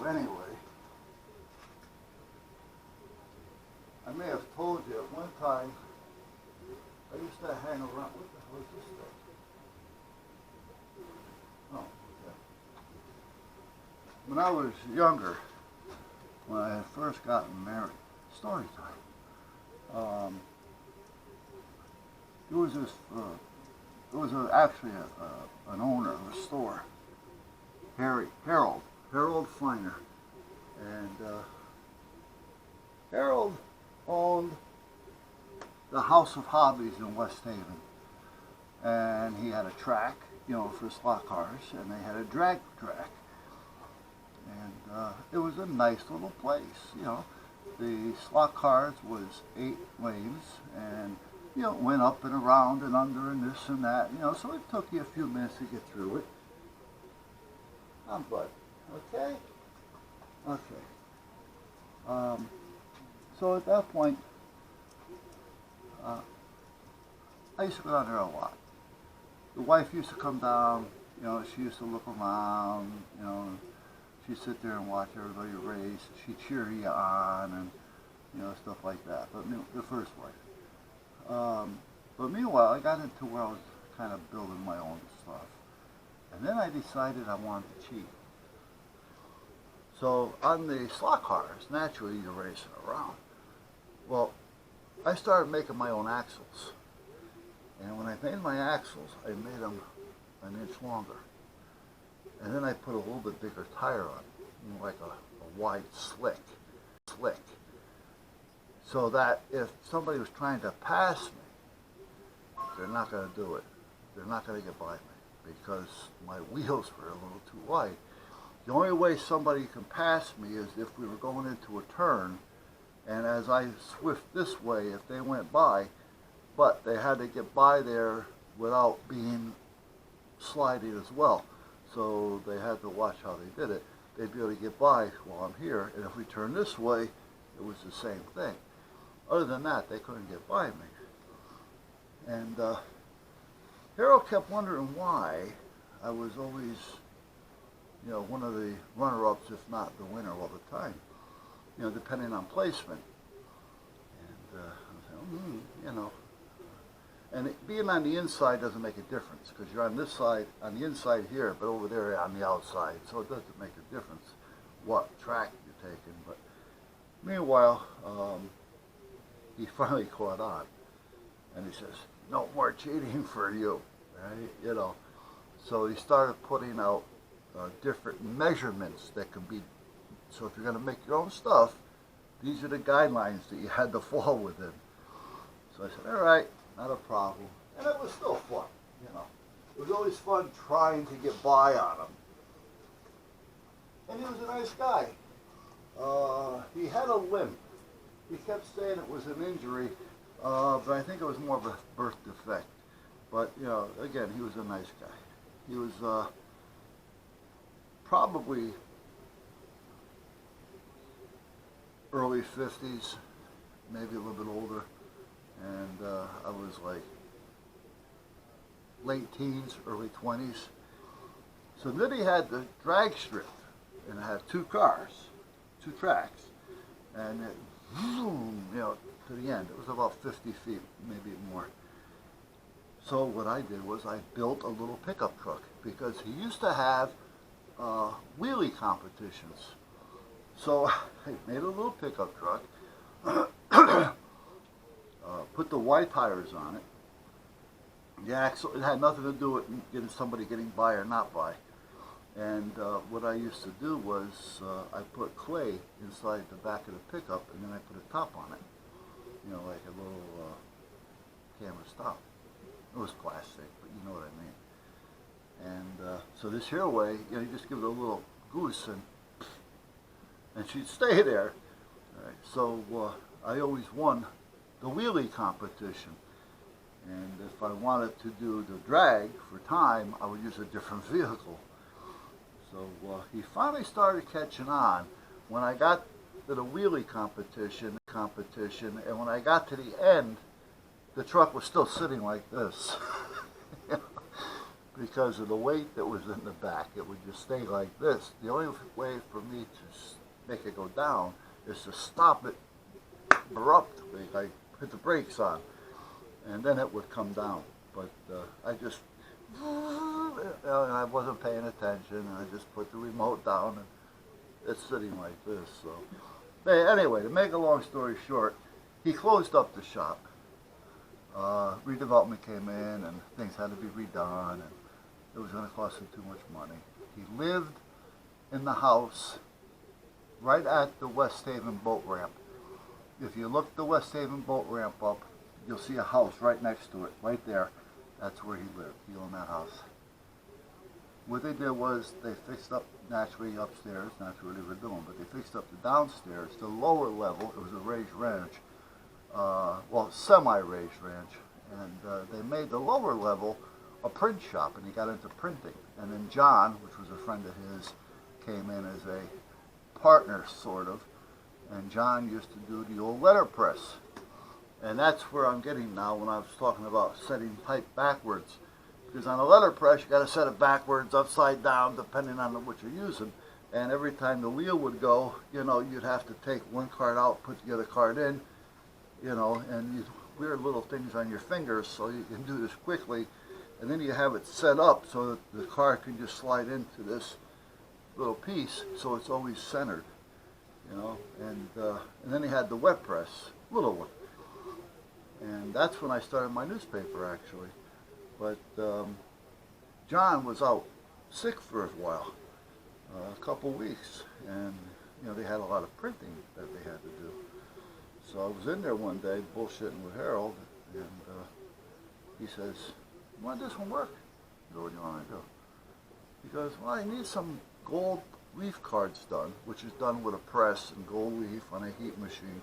anyway, I may have told you at one time I used to hang around. What the hell is this thing? Oh, okay. When I was younger, when I had first gotten married, story time. There was this. Actually an owner of a store, Harold Feiner, and Harold owned the House of Hobbies in West Haven, and he had a track, for slot cars, and they had a drag track, and it was a nice little place, The slot cars was 8 lanes, and went up and around and under and this and that, so it took you a few minutes to get through it. I'm glad. Okay? Okay. So at that point, I used to go down there a lot. The wife used to come down, she used to look around, she'd sit there and watch everybody race, she'd cheer you on and, stuff like that. But the first wife. But meanwhile, I got into where I was kind of building my own stuff. And then I decided I wanted to cheat. So on the slot cars, naturally you're racing around. Well, I started making my own axles. And when I made my axles, I made them an inch longer. And then I put a little bit bigger tire on it, like a wide slick. So that if somebody was trying to pass me, they're not going to do it. They're not going to get by me because my wheels were a little too wide. The only way somebody can pass me is if we were going into a turn, and as I swift this way, if they went by, but they had to get by there without being sliding as well. So they had to watch how they did it. They'd be able to get by while I'm here, and if we turn this way, it was the same thing. Other than that, they couldn't get by me. And Harold kept wondering why I was always, one of the runner-ups, if not the winner all the time, depending on placement. And I was like, and being on the inside doesn't make a difference because you're on this side, on the inside here, but over there on the outside. So it doesn't make a difference what track you're taking. But meanwhile, he finally caught on, and he says, "No more cheating for you," right? So he started putting out different measurements that can be. So if you're going to make your own stuff, these are the guidelines that you had to fall within. So I said, "All right, not a problem," and it was still fun. It was always fun trying to get by on him, and he was a nice guy. He had a limp. He kept saying it was an injury, but I think it was more of a birth defect. But, again, he was a nice guy. He was probably early 50s, maybe a little bit older. And I was like late teens, early 20s. So then he had the drag strip, and it had 2 cars, 2 tracks, and it to the end. It was about 50 feet, maybe more. So what I did was I built a little pickup truck because he used to have wheelie competitions. So I made a little pickup truck, put the white tires on it. The axle, it had nothing to do with getting somebody getting by or not by. And what I used to do was I put clay inside the back of the pickup, and then I put a top on it, like a little camera stop. It was plastic, but you know what I mean. And so this here way, you just give it a little goose, and she'd stay there. All right, so I always won the wheelie competition. And if I wanted to do the drag for time, I would use a different vehicle. So he finally started catching on when I got to the wheelie competition, and when I got to the end, the truck was still sitting like this. because of the weight that was in the back. It would just stay like this. The only way for me to make it go down is to stop it abruptly, like put the brakes on, and then it would come down. But I just, and I wasn't paying attention, and I just put the remote down, and it's sitting like this. So, hey, anyway, to make a long story short, he closed up the shop. Redevelopment came in, and things had to be redone, and it was going to cost him too much money. He lived in the house right at the West Haven boat ramp. If you look the West Haven boat ramp up, you'll see a house right next to it, right there. That's where he lived. He owned that house. What they did was they fixed up naturally upstairs, that's what they were doing, but they fixed up the downstairs, the lower level. It was a raised ranch, well, semi-raised ranch, and they made the lower level a print shop, and he got into printing. And then John, which was a friend of his, came in as a partner, sort of, and John used to do the old letterpress. And that's where I'm getting now when I was talking about setting type backwards. Because on a letterpress, you got to set it backwards, upside down, depending on what you're using. And every time the wheel would go, you know, you'd have to take one card out, put the other card in, you know, and you wear little things on your fingers so you can do this quickly. And then you have it set up so that the card can just slide into this little piece, so it's always centered, you know. And then he had the wet press, little one. And that's when I started my newspaper, actually. But John was out sick for a while, a couple weeks, and you know they had a lot of printing that they had to do. So I was in there one day bullshitting with Harold, and he says, "You want this one work?" I go, "What do you want to do?" He goes, "Well, I need some gold leaf cards done, which is done with a press and gold leaf on a heat machine."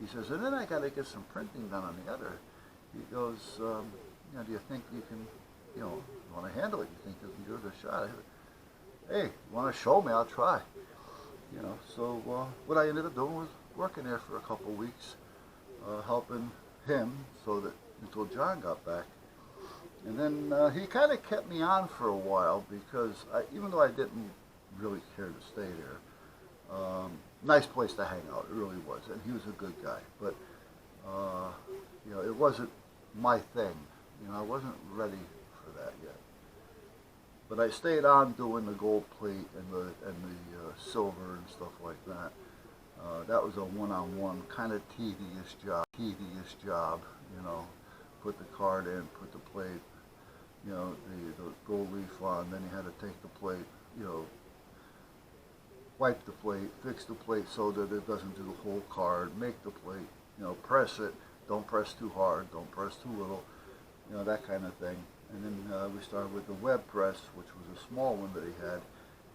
He says, "And then I got to get some printing done on the other." He goes, "You know, do you think you can, you know, you want to handle it? You think you can give it a shot?" I said, "Hey, you want to show me? I'll try." You know, so what I ended up doing was working there for a couple of weeks, helping him so that until John got back. And then he kind of kept me on for a while because even though I didn't really care to stay there, nice place to hang out, it really was, and he was a good guy. But you know, it wasn't my thing. You know, I wasn't ready for that yet. But I stayed on doing the gold plate and the silver and stuff like that. That was a one-on-one kind of tedious job. You know, put the card in, put the plate, you know, the gold leaf on. Then you had to take the plate, you know, wipe the plate, fix the plate so that it doesn't do the whole card, make the plate, you know, press it, don't press too hard, don't press too little, you know, that kind of thing. And then we started with the web press, which was a small one that he had,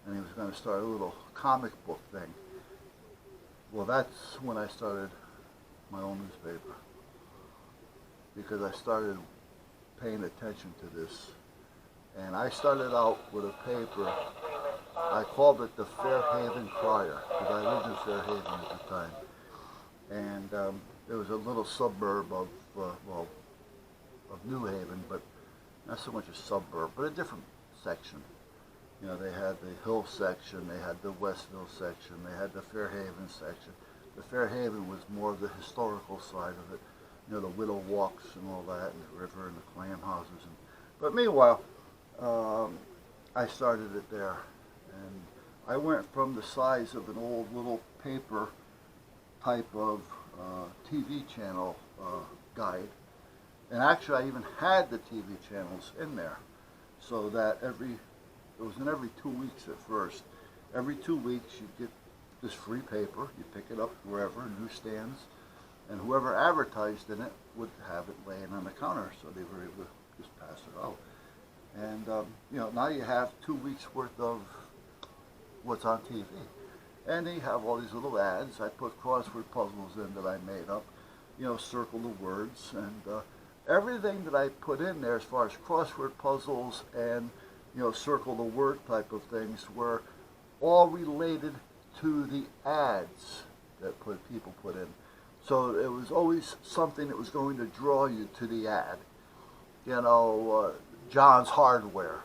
and he was going to start a little comic book thing. Well, that's when I started my own newspaper, because I started paying attention to this. And I started out with a paper, I called it the Fairhaven Crier, because I lived in Fairhaven at the time. And it was a little suburb of, well, of New Haven, but not so much a suburb, but a different section. You know, they had the Hill section, they had the Westville section, they had the Fairhaven section. The Fairhaven was more of the historical side of it, you know, the widow walks and all that, and the river and the clam houses. But meanwhile, I started it there, and I went from the size of an old little paper type of TV channel guide, and actually I even had the TV channels in there, so that it was in every 2 weeks at first. Every 2 weeks you get this free paper, you pick it up wherever, newsstands, and whoever advertised in it would have it laying on the counter, so they were able to just pass it out. And you know, now you have 2 weeks worth of what's on TV. And then you have all these little ads. I put crossword puzzles in that I made up, you know, circle the words, and everything that I put in there as far as crossword puzzles and, you know, circle the word type of things were all related to the ads that people put in. So it was always something that was going to draw you to the ad. You know, John's Hardware,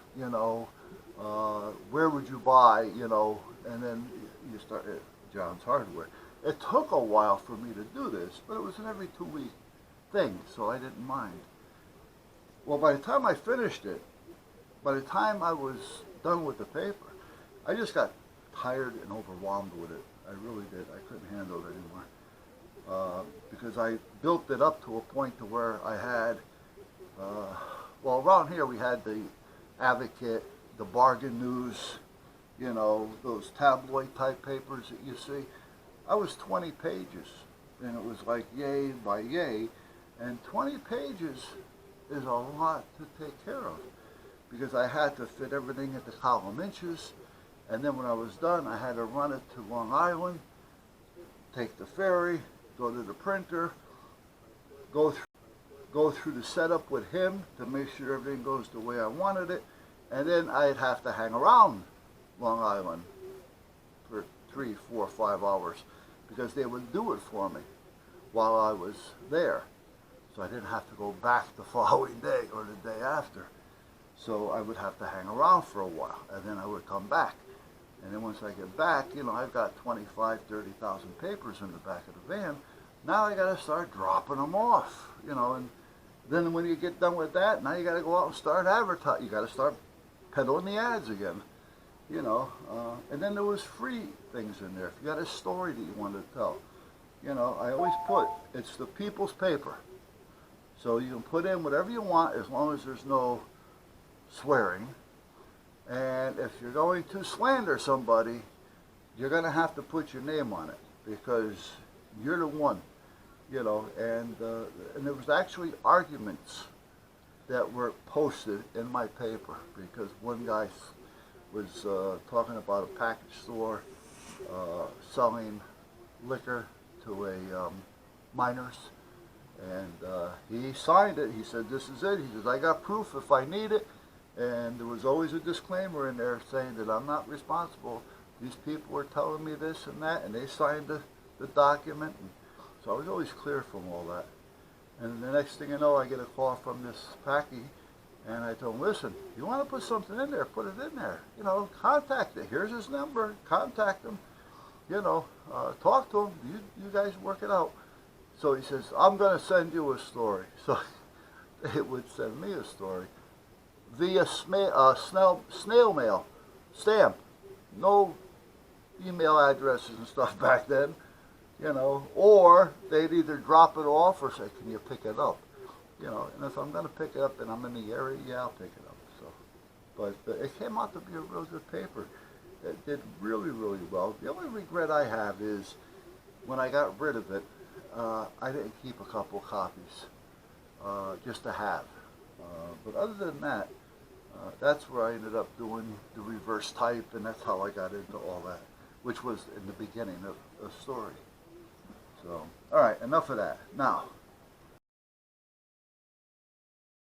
where would you buy, and then you start at John's Hardware. It took a while for me to do this, but it was an every 2 week thing, so I didn't mind. Well, by the time I finished it, by the time I was done with the paper, I just got tired and overwhelmed with it. I really did. I couldn't handle it anymore. Because I built it up to a point to where I had, well, around here we had the Advocate, the Bargain News, those tabloid type papers that you see. I was 20 pages, and it was like yay by yay, and 20 pages is a lot to take care of, because I had to fit everything into column inches, and then when I was done, I had to run it to Long Island, take the ferry, go to the printer, go through the setup with him to make sure everything goes the way I wanted it, and then I'd have to hang around Long Island for 3, 4, 5 hours, because they would do it for me while I was there. So I didn't have to go back the following day or the day after. So I would have to hang around for a while, and then I would come back. And then once I get back, I've got 25, 30,000 papers in the back of the van. Now I got to start dropping them off, and then when you get done with that, now you got to go out and start advertising. You got to start peddling the ads again, and then there was free things in there. If you got a story that you wanted to tell, I always put, it's the people's paper. So you can put in whatever you want as long as there's no swearing. And if you're going to slander somebody, you're going to have to put your name on it, because you're the one, and there was actually arguments that were posted in my paper, because one guy was talking about a package store selling liquor to a minors, and he signed it. He said, "This is it." He says, "I got proof if I need it." And there was always a disclaimer in there saying that I'm not responsible. These people were telling me this and that, and they signed the document. And so I was always clear from all that. And the next thing you know, I get a call from this Packy, and I told him, "Listen, you want to put something in there, put it in there. Contact it. Here's his number. Contact him. Talk to him. You guys work it out." So he says, "I'm going to send you a story." So it would send me a story via snail mail, stamp. No email addresses and stuff back then, or they'd either drop it off or say, "Can you pick it up?" And if I'm going to pick it up and I'm in the area, yeah, I'll pick it up. So, but it came out to be a real good paper. It did really, really well. The only regret I have is when I got rid of it, I didn't keep a couple copies just to have. But other than that, that's where I ended up doing the reverse type, and that's how I got into all that, which was in the beginning of the story. So, all right, enough of that. Now,